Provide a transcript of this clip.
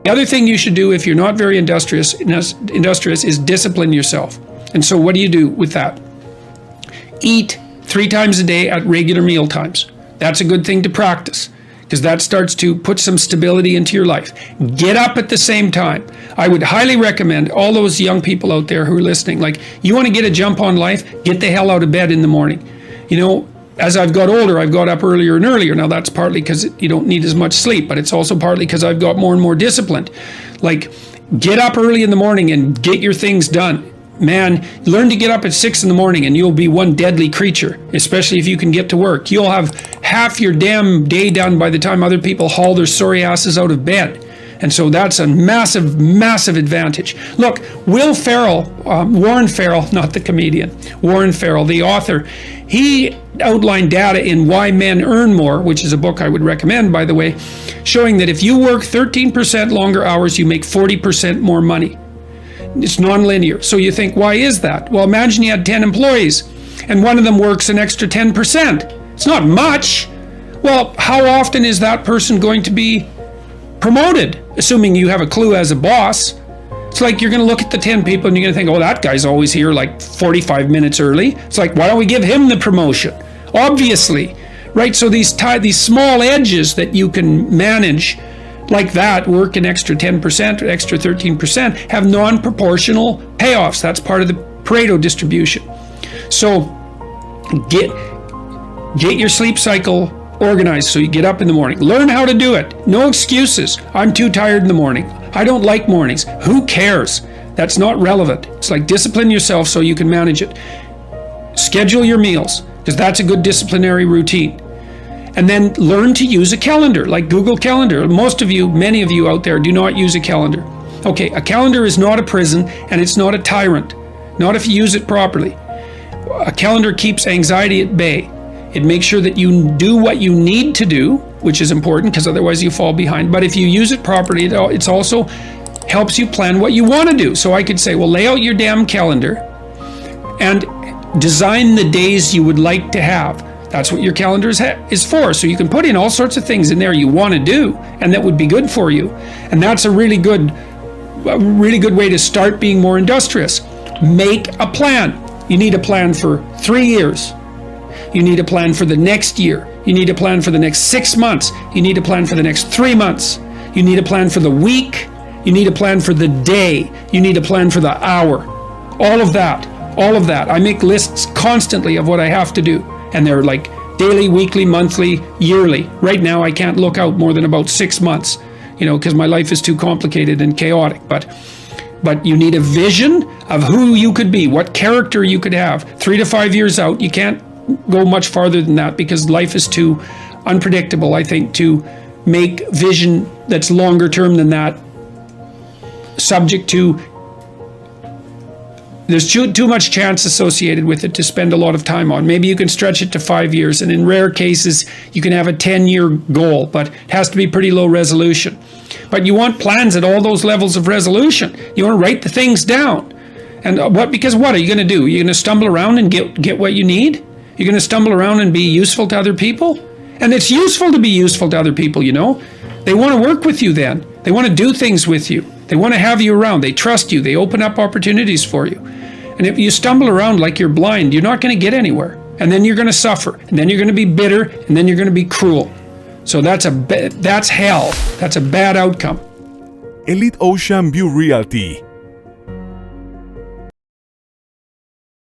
The other thing you should do if you're not very industrious is discipline yourself. And so what do you do with that? Eat 3 times a day at regular meal times. That's a good thing to practice, because that starts to put some stability into your life. Get up at the same time. I would highly recommend all those young people out there who are listening, like, you want to get a jump on life, get the hell out of bed in the morning. You know, as I've got older, I've got up earlier and earlier. Now that's partly because you don't need as much sleep, but it's also partly because I've got more and more disciplined. Like, get up early in the morning and get your things done. Man, learn to get up at 6 in the morning and you'll be one deadly creature, especially if you can get to work. You'll have half your damn day done by the time other people haul their sorry asses out of bed. And so that's a massive, massive advantage. Look, Warren Farrell, not the comedian, Warren Farrell, the author, he outlined data in Why Men Earn More, which is a book I would recommend, by the way, showing that if you work 13% longer hours, you make 40% more money. It's nonlinear. So you think, why is that? Well, imagine you had 10 employees and one of them works an extra 10%. It's not much. Well, how often is that person going to be promoted, assuming you have a clue as a boss? It's like you're going to look at the 10 people and you're going to think, oh, that guy's always here like 45 minutes early. It's like, why don't we give him the promotion? Obviously, right? So these small edges that you can manage like that, work an extra 10% or extra 13%, have non-proportional payoffs. That's part of the Pareto distribution. So get your sleep cycle organized so you get up in the morning. Learn how to do it. No excuses. I'm too tired in the morning. I don't like mornings. Who cares? That's not relevant. It's like, discipline yourself so you can manage it. Schedule your meals, because that's a good disciplinary routine. And then learn to use a calendar, like Google Calendar. Many of you out there do not use a calendar. Okay, a calendar is not a prison and it's not a tyrant. Not if you use it properly. A calendar keeps anxiety at bay. It makes sure that you do what you need to do, which is important because otherwise you fall behind. But if you use it properly, it also helps you plan what you want to do. So I could say, well, lay out your damn calendar and design the days you would like to have. That's what your calendar is for. So you can put in all sorts of things in there you want to do and that would be good for you. And that's a really good way to start being more industrious. Make a plan. You need a plan for 3 years. You need a plan for the next year. You need a plan for the next 6 months. You need a plan for the next 3 months. You need a plan for the week. You need a plan for the day. You need a plan for the hour. All of that. I make lists constantly of what I have to do. And they're like daily, weekly, monthly, yearly. Right now, I can't look out more than about 6 months, because my life is too complicated and chaotic. But you need a vision of who you could be, what character you could have. 3 to 5 years out, you can't go much farther than that because life is too unpredictable, I think, to make vision that's longer term than that subject to. There's too much chance associated with it to spend a lot of time on. Maybe you can stretch it to 5 years, and in rare cases, you can have a 10-year goal, but it has to be pretty low resolution. But you want plans at all those levels of resolution. You want to write the things down. And because what are you going to do? You're going to stumble around and get what you need? You're going to stumble around and be useful to other people? And it's useful to be useful to other people, They want to work with you then. They want to do things with you. They want to have you around. They trust you. They open up opportunities for you. And if you stumble around like you're blind, you're not going to get anywhere. And then you're going to suffer. And then you're going to be bitter. And then you're going to be cruel. So that's hell. That's a bad outcome. Elite Ocean View Realty